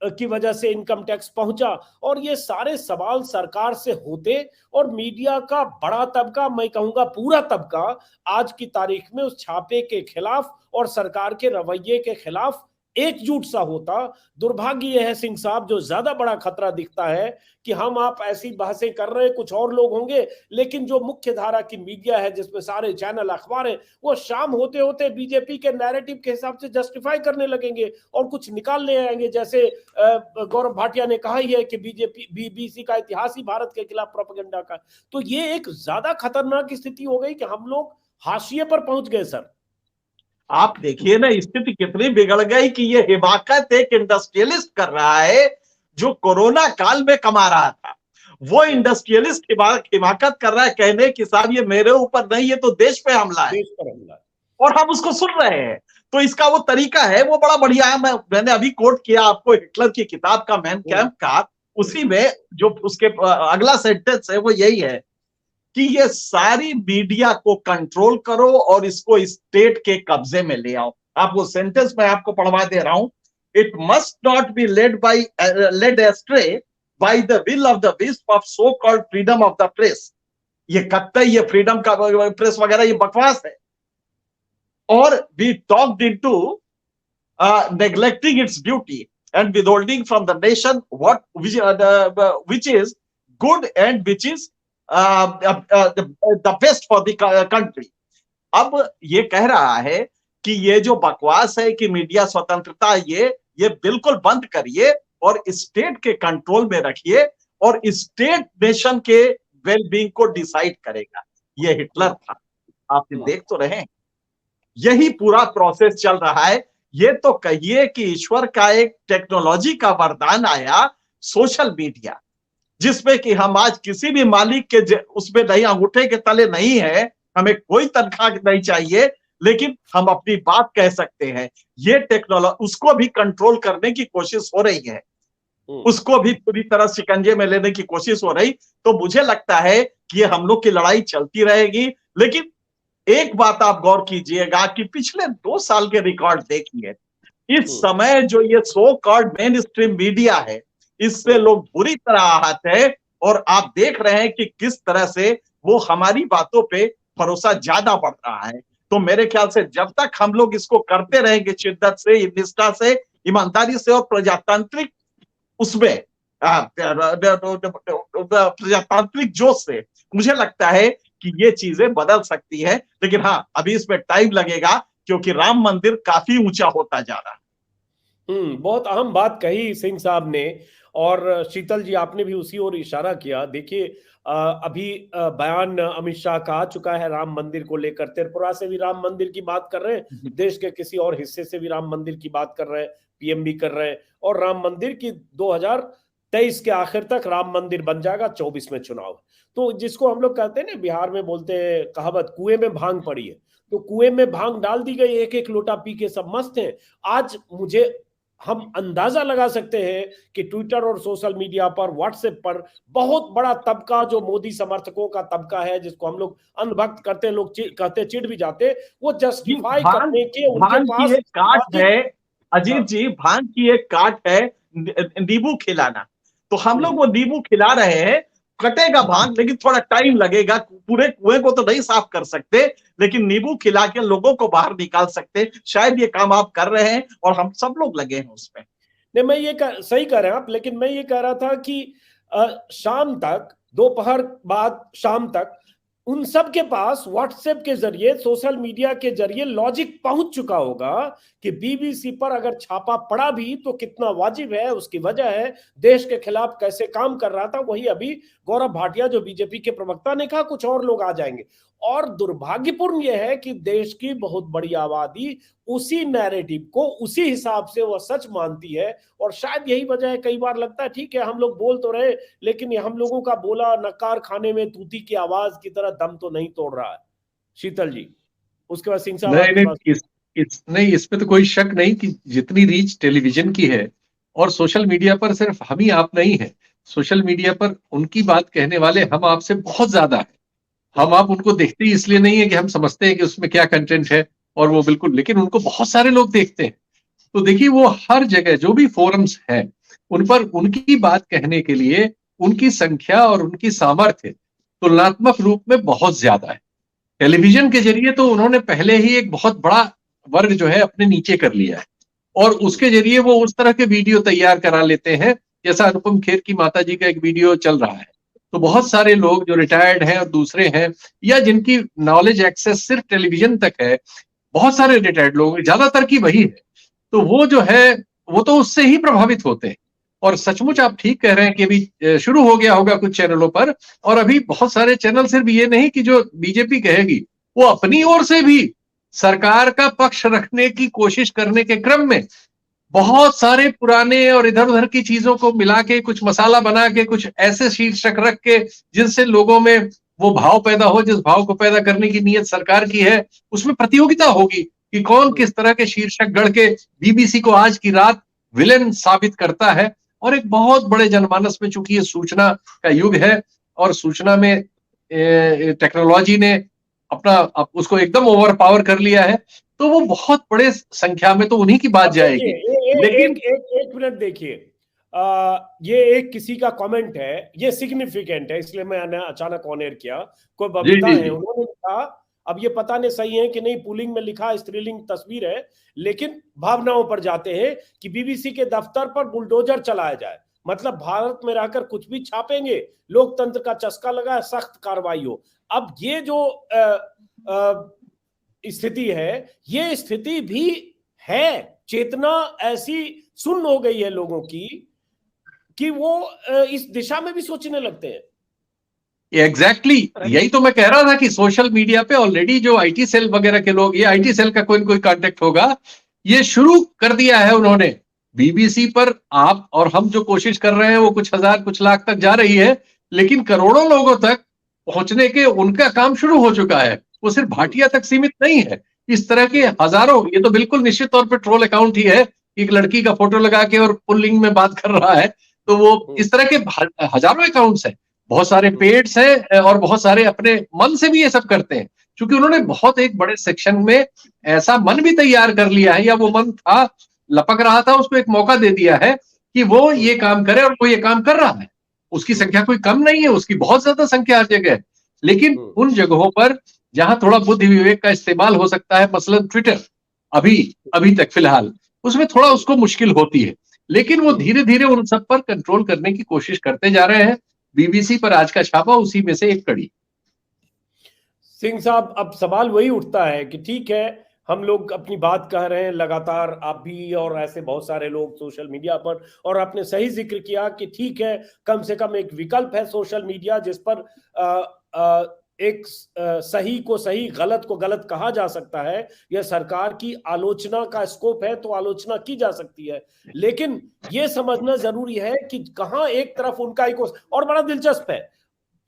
की वजह से इनकम टैक्स पहुंचा। और ये सारे सवाल सरकार से होते, और मीडिया का बड़ा तबका, मैं कहूंगा पूरा तबका, आज की तारीख में उस छापे के खिलाफ और सरकार के रवैये के खिलाफ एकजुट सा होता। दुर्भाग्य यह है सिंह साहब, जो ज्यादा बड़ा खतरा दिखता है कि हम आप ऐसी बहसें कर रहे हैं, कुछ और लोग होंगे, लेकिन जो मुख्य धारा की मीडिया है जिसमें सारे चैनल अखबार हैं, वो शाम होते होते बीजेपी के नैरेटिव के हिसाब से जस्टिफाई करने लगेंगे और कुछ निकालने आएंगे। जैसे गौरव भाटिया ने कहा ही है कि बीबीसी का इतिहास ही भारत के खिलाफ प्रोपेगेंडा का। तो ये एक ज्यादा खतरनाक स्थिति हो गई कि हम लोग हाशिए पर पहुंच गए सर। आप देखिए ना स्थिति कितनी बिगड़ गई कि ये हिमाकत एक इंडस्ट्रियलिस्ट कर रहा है जो कोरोना काल में कमा रहा था। वो इंडस्ट्रियलिस्ट हिमाकत कर रहा है कहने कि साहब ये मेरे ऊपर नहीं, ये तो देश पे हमला है, और हम उसको सुन रहे हैं। तो इसका वो तरीका है, वो बड़ा बढ़िया है। मैंने अभी कोट किया आपको हिटलर की किताब का, मैन कैम्प का, उसी में जो उसके अगला सेंटेंस है वो यही है कि ये सारी मीडिया को कंट्रोल करो और इसको स्टेट के कब्जे में ले आओ। आप वो सेंटेंस मैं आपको पढ़वा दे रहा हूं, it must not be led astray by the will of the wisp of so-called freedom of the press. ये कतई ये फ्रीडम का प्रेस वगैरह ये बकवास है. और we talked into neglecting its duty and withholding from the nation which is good and which is the best for the country. अब ये कह रहा है कि ये जो बकवास है कि मीडिया स्वतंत्रता ये बिल्कुल बंद करिए और स्टेट के कंट्रोल में रखिए और स्टेट नेशन के वेलबींग को डिसाइड करेगा. ये हिटलर था, आप देख तो रहे हैं. यही पूरा प्रोसेस चल रहा है. ये तो कहिए कि ईश्वर का एक टेक्नोलॉजी का वरदान आया, सोशल मीडिया, जिसमें कि हम आज किसी भी मालिक के उसमें नहीं, अंगूठे के तले नहीं है, हमें कोई तनख्वाह नहीं चाहिए, लेकिन हम अपनी बात कह सकते हैं. ये टेक्नोलॉजी उसको भी कंट्रोल करने की कोशिश हो रही है, उसको भी पूरी तरह शिकंजे में लेने की कोशिश हो रही. तो मुझे लगता है कि ये हम लोग की लड़ाई चलती रहेगी. लेकिन एक बात आप गौर कीजिएगा कि पिछले 2 साल के रिकॉर्ड देखिए, इस समय जो ये so called main stream media है, इससे लोग बुरी तरह आहत है. और आप देख रहे हैं कि किस तरह से वो हमारी बातों पे भरोसा ज्यादा बढ़ रहा है. तो मेरे ख्याल से जब तक हम लोग इसको करते रहेंगे शिद्दत से, निष्ठा से, ईमानदारी से और प्रजातांत्रिक उसमें प्रजातांत्रिक जोश से, मुझे लगता है कि ये चीजें बदल सकती है. लेकिन हाँ, अभी इसमें टाइम लगेगा क्योंकि राम मंदिर काफी ऊंचा होता जा रहा है. बहुत अहम बात कही सिंह साहब ने, और शीतल जी आपने भी उसी ओर इशारा किया. देखिए अभी बयान अमित शाह का आ चुका है राम मंदिर को लेकर. त्रिपुरा से भी राम मंदिर की बात कर रहे हैं, देश के किसी और हिस्से से भी राम मंदिर की बात कर रहे हैं, पीएम भी कर रहे हैं. और राम मंदिर की 2023 के आखिर तक राम मंदिर बन जाएगा, 24 में चुनाव. तो जिसको हम लोग कहते हैं ना, बिहार में बोलते हैं कहावत, कुएं में भांग पड़ी है. तो कुएं में भांग डाल दी गई, एक एक लोटा पी के सब मस्त हैं. आज हम अंदाजा लगा सकते हैं कि ट्विटर और सोशल मीडिया पर, व्हाट्सएप पर बहुत बड़ा तबका, जो मोदी समर्थकों का तबका है, जिसको हम लोग अनभक्त करते, लोग कहते, चिढ़ भी जाते, वो जस्टिफाई करने के उनके पास एक काट है अजीत जी, भांग की एक काट है नींबू खिलाना. तो हम लोग वो नींबू खिला रहे हैं, कटेगा भांग, लेकिन थोड़ा टाइम लगेगा. पूरे कुएं को तो नहीं साफ कर सकते, लेकिन नींबू खिला के लोगों को बाहर निकाल सकते. शायद ये काम आप कर रहे हैं और हम सब लोग लगे हैं उसमें. नहीं, मैं ये सही कह रहे हैं आप, लेकिन मैं ये कह रहा था कि शाम तक, दोपहर बाद शाम तक उन सब के पास व्हाट्सएप के जरिए, सोशल मीडिया के जरिए लॉजिक पहुंच चुका होगा कि बीबीसी पर अगर छापा पड़ा भी तो कितना वाजिब है, उसकी वजह है, देश के खिलाफ कैसे काम कर रहा था. वही अभी गौरव भाटिया जो बीजेपी के प्रवक्ता ने कहा, कुछ और लोग आ जाएंगे. और दुर्भाग्यपूर्ण यह है कि देश की बहुत बड़ी आबादी उसी नैरेटिव को, उसी हिसाब से वह सच मानती है. और शायद यही वजह है, कई बार लगता है ठीक है हम लोग बोल तो रहे, लेकिन ये हम लोगों का बोला नकार खाने में तूती की आवाज की तरह दम तो नहीं तोड़ रहा है. शीतल जी, उसके बाद सिंह साहब. नहीं, इसमें तो कोई शक नहीं कि जितनी रीच टेलीविजन की है, और सोशल मीडिया पर सिर्फ हम ही आप नहीं है, सोशल मीडिया पर उनकी बात कहने वाले हम आपसे बहुत ज्यादा है. हम आप उनको देखते ही इसलिए नहीं है कि हम समझते हैं कि उसमें क्या कंटेंट है और वो बिल्कुल, लेकिन उनको बहुत सारे लोग देखते हैं. तो देखिए, वो हर जगह जो भी फोरम्स हैं उन पर उनकी बात कहने के लिए उनकी संख्या और उनकी सामर्थ्य तुलनात्मक रूप में बहुत ज्यादा है. टेलीविजन के जरिए तो उन्होंने पहले ही एक बहुत बड़ा वर्ग जो है अपने नीचे कर लिया है, और उसके जरिए वो उस तरह के वीडियो तैयार करा लेते हैं, जैसा अनुपम खेर की माता जी का एक वीडियो चल रहा है. तो बहुत सारे लोग जो रिटायर्ड हैं और दूसरे हैं, या जिनकी नॉलेज एक्सेस सिर्फ टेलीविजन तक है, बहुत सारे रिटायर्ड लोग, ज्यादातर की वही है, तो वो जो है वो तो उससे ही प्रभावित होते हैं. और सचमुच आप ठीक कह रहे हैं कि अभी शुरू हो गया होगा कुछ चैनलों पर, और अभी बहुत सारे चैनल सिर्फ ये नहीं कि जो बीजेपी कहेगी, वो अपनी ओर से भी सरकार का पक्ष रखने की कोशिश करने के क्रम में बहुत सारे पुराने और इधर उधर की चीजों को मिला के, कुछ मसाला बना के, कुछ ऐसे शीर्षक रख के जिनसे लोगों में वो भाव पैदा हो, जिस भाव को पैदा करने की नीयत सरकार की है, उसमें प्रतियोगिता होगी कि कौन किस तरह के शीर्षक गढ़ के बीबीसी को आज की रात विलेन साबित करता है. और एक बहुत बड़े जनमानस में, चूंकि ये सूचना का युग है और सूचना में टेक्नोलॉजी ने उसको एकदम ओवर पावर कर लिया है, तो वो बहुत बड़े संख्या में तो उन्हीं की बात जाएगी. लेकिन एक मिनट देखिए, ये एक किसी का कमेंट है, ये सिग्निफिकेंट है, इसलिए मैंने अचानक ऑन एयर किया। कोई जी बबीता जी है, जी उन्होंने लिखा, अब ये पता नहीं सही है कि नहीं, पुलिंग में लिखा स्त्रीलिंग तस्वीर है, लेकिन भावनाओं पर जाते हैं कि बीबीसी के दफ्तर पर बुलडोजर चलाया जाए, मतलब भारत में रहकर कुछ भी छापेंगे, लोकतंत्र का चस्का लगा, सख्त कार्रवाई हो। अब ये जो स्थिति है, ये स्थिति भी है, चेतना ऐसी सुन्न हो गई है लोगों की कि वो इस दिशा में भी सोचने लगते हैं। एग्जैक्टली यही तो मैं कह रहा था कि सोशल मीडिया पे ऑलरेडी जो आईटी सेल वगैरह के लोग, ये आईटी सेल का कोई न कोई कांटेक्ट होगा, ये शुरू कर दिया है उन्होंने। बीबीसी पर आप और हम जो कोशिश कर रहे हैं वो कुछ हजार कुछ लाख तक जा रही है, लेकिन करोड़ों लोगों तक पहुंचने के उनका काम शुरू हो चुका है। वो सिर्फ भाटिया तक सीमित नहीं है, इस तरह के हजारों, ये तो बिल्कुल निश्चित तौर पर ट्रोल अकाउंट ही है, एक लड़की का फोटो लगा के और पुल्लिंग में बात कर रहा है, तो वो इस तरह के हजारों अकाउंट्स हैं। बहुत सारे पेड्स हैं और बहुत सारे अपने मन से भी ये सब करते हैं, क्योंकि उन्होंने बहुत एक बड़े सेक्शन में ऐसा मन भी तैयार कर लिया है, या वो मन था, लपक रहा था, उसको एक मौका दे दिया है कि वो ये काम करे, और वो ये काम कर रहा है। उसकी संख्या कोई कम नहीं है, उसकी बहुत ज्यादा संख्या हर जगह है, लेकिन उन जगहों पर जहां थोड़ा बुद्धि विवेक का इस्तेमाल हो सकता है, मसलन ट्विटर, अभी तक फिलहाल उसमें थोड़ा उसको मुश्किल होती है, लेकिन वो धीरे धीरे उन सब पर कंट्रोल करने की कोशिश करते जा रहे हैं। बीबीसी पर आज का छापा उसी में से एक कड़ी। सिंह साहब, अब सवाल वही उठता है कि ठीक है, हम लोग अपनी बात कह रहे हैं लगातार, आप भी और ऐसे बहुत सारे लोग सोशल मीडिया पर, और आपने सही जिक्र किया कि ठीक है, कम से कम एक विकल्प है सोशल मीडिया जिस पर एक सही को सही, गलत को गलत कहा जा सकता है, यह सरकार की आलोचना का स्कोप है तो आलोचना की जा सकती है, लेकिन यह समझना जरूरी है कि कहां एक तरफ उनका इको, और बड़ा दिलचस्प है,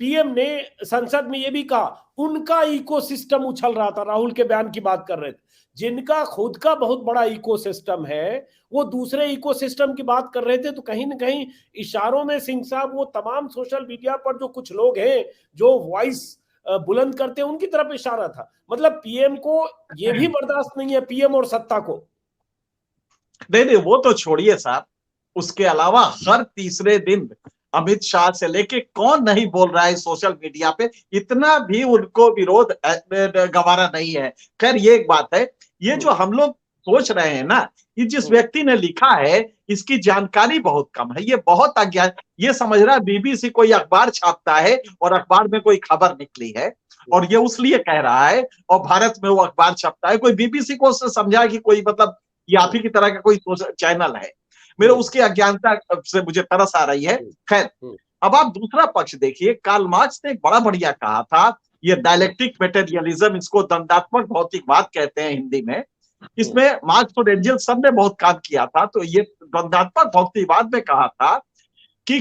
पीएम ने संसद में यह भी कहा उनका इकोसिस्टम उछल रहा था, राहुल के बयान की बात कर रहे थे, जिनका खुद का बहुत बड़ा इकोसिस्टम है वो दूसरे इकोसिस्टम की बात कर रहे थे, तो कहीं ना कहीं इशारों में सिंह साहब वो तमाम सोशल मीडिया पर जो कुछ लोग हैं जो वॉइस बुलंद करते हैं उनकी तरफ इशारा था। मतलब पीएम को ये भी बर्दाश्त नहीं है, पीएम और सत्ता को। नहीं, वो तो छोड़िए साहब, उसके अलावा हर तीसरे दिन अमित शाह से लेके कौन नहीं बोल रहा है सोशल मीडिया पे, इतना भी उनको विरोध गवारा नहीं है। खैर ये एक बात है, ये जो हम लोग सोच रहे हैं ना, ये जिस व्यक्ति ने लिखा है इसकी जानकारी बहुत कम है, ये बहुत अज्ञान, ये समझ रहा है बीबीसी कोई अखबार छापता है और अखबार में कोई खबर निकली है और ये उसलिए कह रहा है, और भारत में वो अखबार छपता है, कोई बीबीसी को समझा कि कोई मतलब ये आप ही की तरह का कोई चैनल है। मेरे उसकी अज्ञानता से मुझे तरस आ रही है। खैर, अब आप दूसरा पक्ष देखिए, कार्ल मार्क्स ने एक बड़ा बढ़िया कहा था, ये डायलेक्टिक मटेरियलिज्म, इसको द्वंदात्मक भौतिकवाद कहते हैं हिंदी में, इसमें मार्क्स और एंजल सब ने बहुत काम किया था। तो ये द्वंदात्मक भौतिकवाद में कहा था कि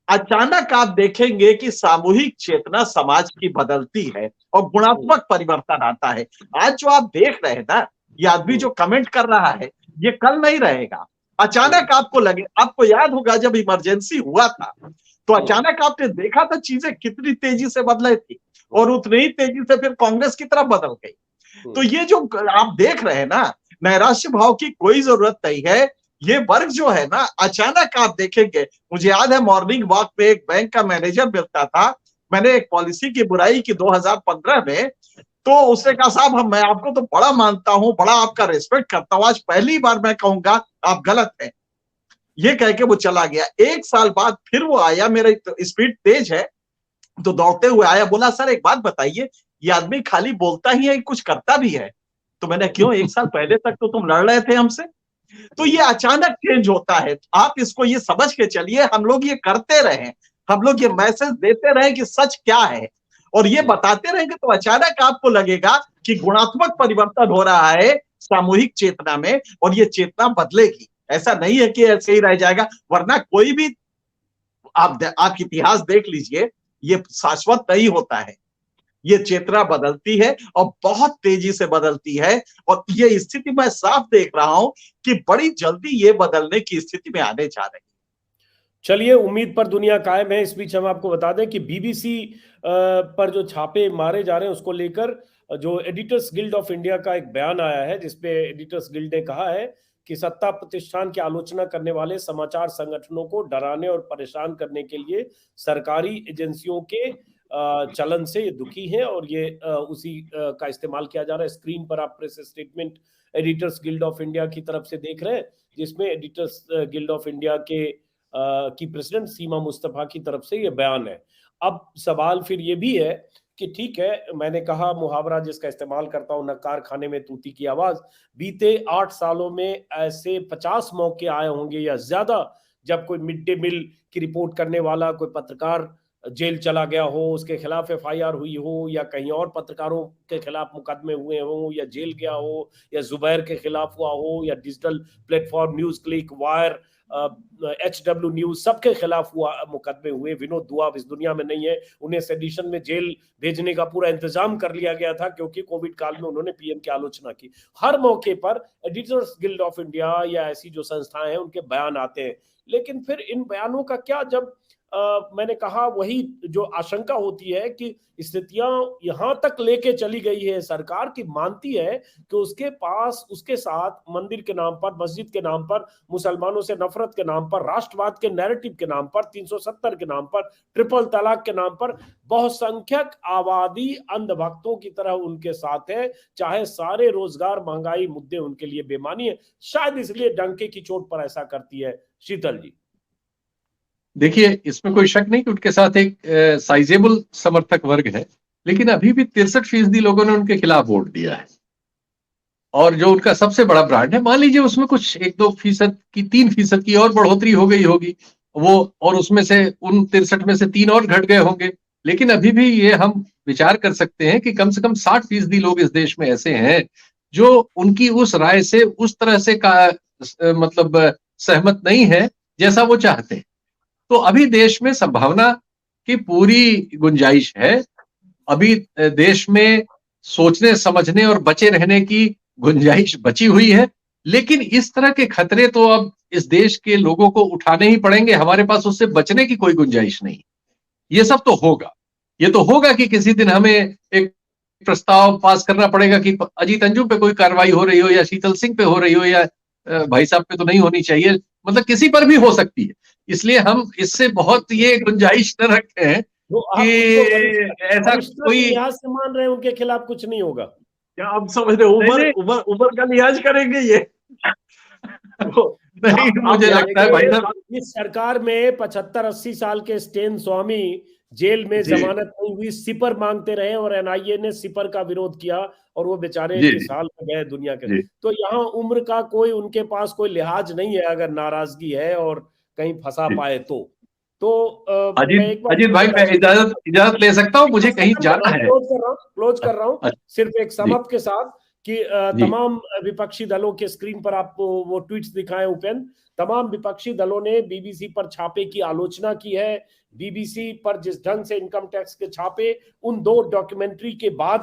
अचानक आप देखेंगे कि सामूहिक चेतना समाज की बदलती है और गुणात्मक परिवर्तन आता है। आज जो आप देख रहे हैं ना, ये आदमी जो कमेंट कर रहा है, ये कल नहीं रहेगा। अचानक आपको लगे, आपको याद होगा जब इमरजेंसी हुआ था तो अचानक आपने देखा था चीजें कितनी तेजी से बदल थी और उतनी ही तेजी से फिर कांग्रेस की तरफ बदल गई। तो ये जो आप देख रहे हैं ना, नैराश्य भाव की कोई जरूरत नहीं है। ये वर्ग जो है ना, अचानक आप देखेंगे, मुझे याद है मॉर्निंग वॉक पे एक बैंक का मैनेजर मिलता था, मैंने एक पॉलिसी की बुराई की 2015 में, तो उसने कहा साहब मैं आपको तो बड़ा मानता हूं, बड़ा आपका रिस्पेक्ट करता हूं, आज पहली बार मैं कहूंगा आप गलत हैं। ये कह के वो चला गया। एक साल बाद फिर वो आया, मेरा स्पीड तेज है तो दौड़ते हुए आया, बोला सर एक बात बताइए, ये आदमी खाली बोलता ही है कुछ करता भी है? तो मैंने, क्यों, एक साल पहले तक तो तुम लड़ रहे थे हमसे। तो ये अचानक चेंज होता है, आप इसको ये समझ के चलिए, हम लोग ये करते रहे, हम लोग ये मैसेज देते रहे कि सच क्या है और ये बताते रहेंगे तो अचानक आपको लगेगा कि गुणात्मक परिवर्तन हो रहा है सामूहिक चेतना में और ये चेतना बदलेगी। ऐसा नहीं है कि ऐसे ही रह जाएगा, वरना कोई भी आप इतिहास देख लीजिए, ये शाश्वत नहीं होता है। ये चेतना बदलती है और बहुत तेजी से बदलती है, और ये स्थिति मैं साफ देख रहा हूं कि बड़ी जल्दी ये बदलने की स्थिति में आने जा रही है। चलिए, उम्मीद पर दुनिया कायम है। इस बीच हम आपको बता दें कि बीबीसी पर जो छापे मारे जा रहे हैं उसको लेकर जो एडिटर्स गिल्ड ऑफ इंडिया का एक बयान आया है, जिसपे एडिटर्स गिल्ड ने कहा है कि सत्ता प्रतिष्ठान की आलोचना करने वाले समाचार संगठनों को डराने और परेशान करने के लिए सरकारी एजेंसियों के चलन से ये दुखी है और ये उसी का इस्तेमाल किया जा रहा है। स्क्रीन पर आप press statement editors guild of India की तरफ से देख रहे हैं, जिसमें एडिटर्स गिल्ड ऑफ इंडिया के की प्रेसिडेंट सीमा मुस्तफा की तरफ से ये बयान है। अब सवाल फिर ये भी है कि ठीक है, मैंने कहा मुहावरा जिसका इस्तेमाल करता हूं, नक्कार खाने में तूती की आवाज, बीते 8 सालों में ऐसे 50 मौके आए होंगे या ज्यादा जब कोई मिड डे मील की रिपोर्ट करने वाला कोई पत्रकार जेल चला गया हो, उसके खिलाफ एफआईआर हुई हो, या कहीं और पत्रकारों के खिलाफ मुकदमे हुए हो, या जेल गया हो, या जुबैर के खिलाफ हुआ हो, या digital platform news click, wire, HW news, सबके खिलाफ हुआ मुकदमे हुए। विनोद दुआ अब इस दुनिया में नहीं है, उन्हें सेडिशन में जेल भेजने का पूरा इंतजाम कर लिया गया था क्योंकि कोविड काल में उन्होंने पीएम की आलोचना की। हर मौके पर एडिटर्स गिल्ड ऑफ इंडिया या ऐसी जो संस्थाएं हैं उनके बयान आते हैं, लेकिन फिर इन बयानों का क्या, जब मैंने कहा वही जो आशंका होती है कि स्थितियां यहां तक लेके चली गई है सरकार की, मानती है कि उसके पास उसके साथ मंदिर के नाम पर, मस्जिद के नाम पर, मुसलमानों से नफरत के नाम पर, राष्ट्रवाद के नैरेटिव के नाम पर, 370 के नाम पर, ट्रिपल तलाक के नाम पर बहुसंख्यक आबादी अंधभक्तों की तरह उनके साथ है, चाहे सारे रोजगार महंगाई मुद्दे उनके लिए बेमानी है। शायद इसलिए डंके की चोट पर ऐसा करती है। शीतल जी, देखिए, इसमें कोई शक नहीं कि उनके साथ एक साइजेबल समर्थक वर्ग है, लेकिन अभी भी 63% लोगों ने उनके खिलाफ वोट दिया है। और जो उनका सबसे बड़ा ब्रांड है, मान लीजिए उसमें कुछ 1-2% की, 3% की और बढ़ोतरी हो गई होगी वो, और उसमें से उन 63 में से 3 और घट गए होंगे, लेकिन अभी भी ये हम विचार कर सकते हैं कि कम से कम 60% लोग इस देश में ऐसे हैं जो उनकी उस राय से उस तरह से मतलब सहमत नहीं है जैसा वो चाहते हैं। तो अभी देश में संभावना की पूरी गुंजाइश है। अभी देश में सोचने समझने और बचे रहने की गुंजाइश बची हुई है, लेकिन इस तरह के खतरे तो अब इस देश के लोगों को उठाने ही पड़ेंगे। हमारे पास उससे बचने की कोई गुंजाइश नहीं। ये सब तो होगा, ये तो होगा कि किसी दिन हमें एक प्रस्ताव पास करना पड़ेगा कि अजीत अंजुम पे कोई कार्रवाई हो रही हो, या शीतल सिंह पे हो रही हो, या भाई साहब पे तो नहीं होनी चाहिए, मतलब किसी पर भी हो सकती है। इसलिए हम इससे बहुत ये गुंजाइश न रखते हैं कि ऐसा कोई लिहाज से मान रहे हैं उनके खिलाफ कुछ नहीं होगा। क्या आप समझ रहे उमर का लिहाज करेंगे ये? नहीं, मुझे लगता है भाई साहब, इस सरकार में 75-80 साल के स्टेन स्वामी जेल में जमानत नहीं हुई, सिपर मांगते रहे और एनआईए ने सिपर का विरोध किया और वो बेचारे किस हाल में गए दुनिया के। तो यहाँ उम्र का कोई उनके पास कोई लिहाज नहीं है, अगर नाराजगी है और कहीं फंसा पाए तो अजीत भाई, मैं इजाजत ले सकता हूँ, मुझे कहीं जाना है। क्लोज कर रहा हूँ सिर्फ एक समअप के साथ कि तमाम विपक्षी दलों के स्क्रीन पर आपको वो ट्वीट्स दिखाएं उपेंद्र। तमाम विपक्षी दलों ने बीबीसी पर छापे की आलोचना की है। बीबीसी पर जिस ढंग से इनकम टैक्स के छापे उन 2 डॉक्यूमेंट्री के बाद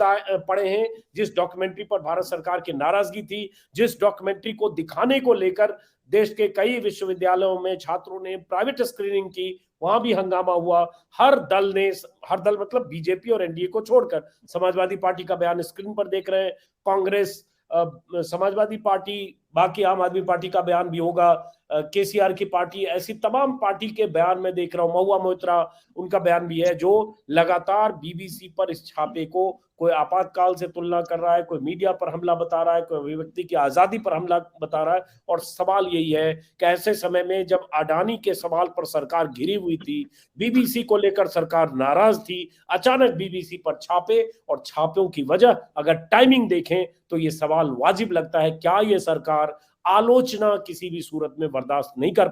पड़े हैं, जिस डॉक्यूमेंट्री पर भारत सरकार की नाराजगी थी, जिस डॉक्यूमेंट्री को दिखाने को लेकर देश के कई विश्वविद्यालयों में छात्रों ने प्राइवेट स्क्रीनिंग की, वहां भी हंगामा हुआ। हर दल मतलब बीजेपी और एनडीए को छोड़कर, समाजवादी पार्टी का बयान स्क्रीन पर देख रहे हैं, कांग्रेस, समाजवादी पार्टी, बाकी आम आदमी पार्टी का बयान भी होगा, केसीआर की पार्टी, ऐसी तमाम पार्टी के बयान में देख रहा हूं। महुआ मोइत्रा, उनका बयान भी है, जो लगातार बीबीसी पर इस छापे को कोई आपातकाल से तुलना कर रहा है, कोई मीडिया पर हमला बता रहा है, कोई अभिव्यक्ति की आजादी पर हमला बता रहा है। और सवाल यही है कि ऐसे समय में जब अडानी के सवाल पर सरकार घिरी हुई थी, बीबीसी को लेकर सरकार नाराज थी, अचानक बीबीसी पर छापे, और छापों की वजह अगर टाइमिंग देखें तो ये सवाल वाजिब लगता है, क्या ये सरकार आलोचना किसी भी सूरत में बर्दाश्त नहीं कर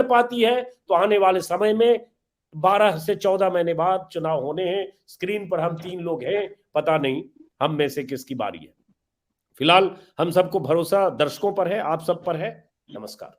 पाती है तो आने वाले समय में 12 से 14 महीने बाद चुनाव होने हैं। स्क्रीन पर हम 3 लोग हैं, पता नहीं हम में से किसकी बारी है। फिलहाल हम सबको भरोसा दर्शकों पर है, आप सब पर है। नमस्कार।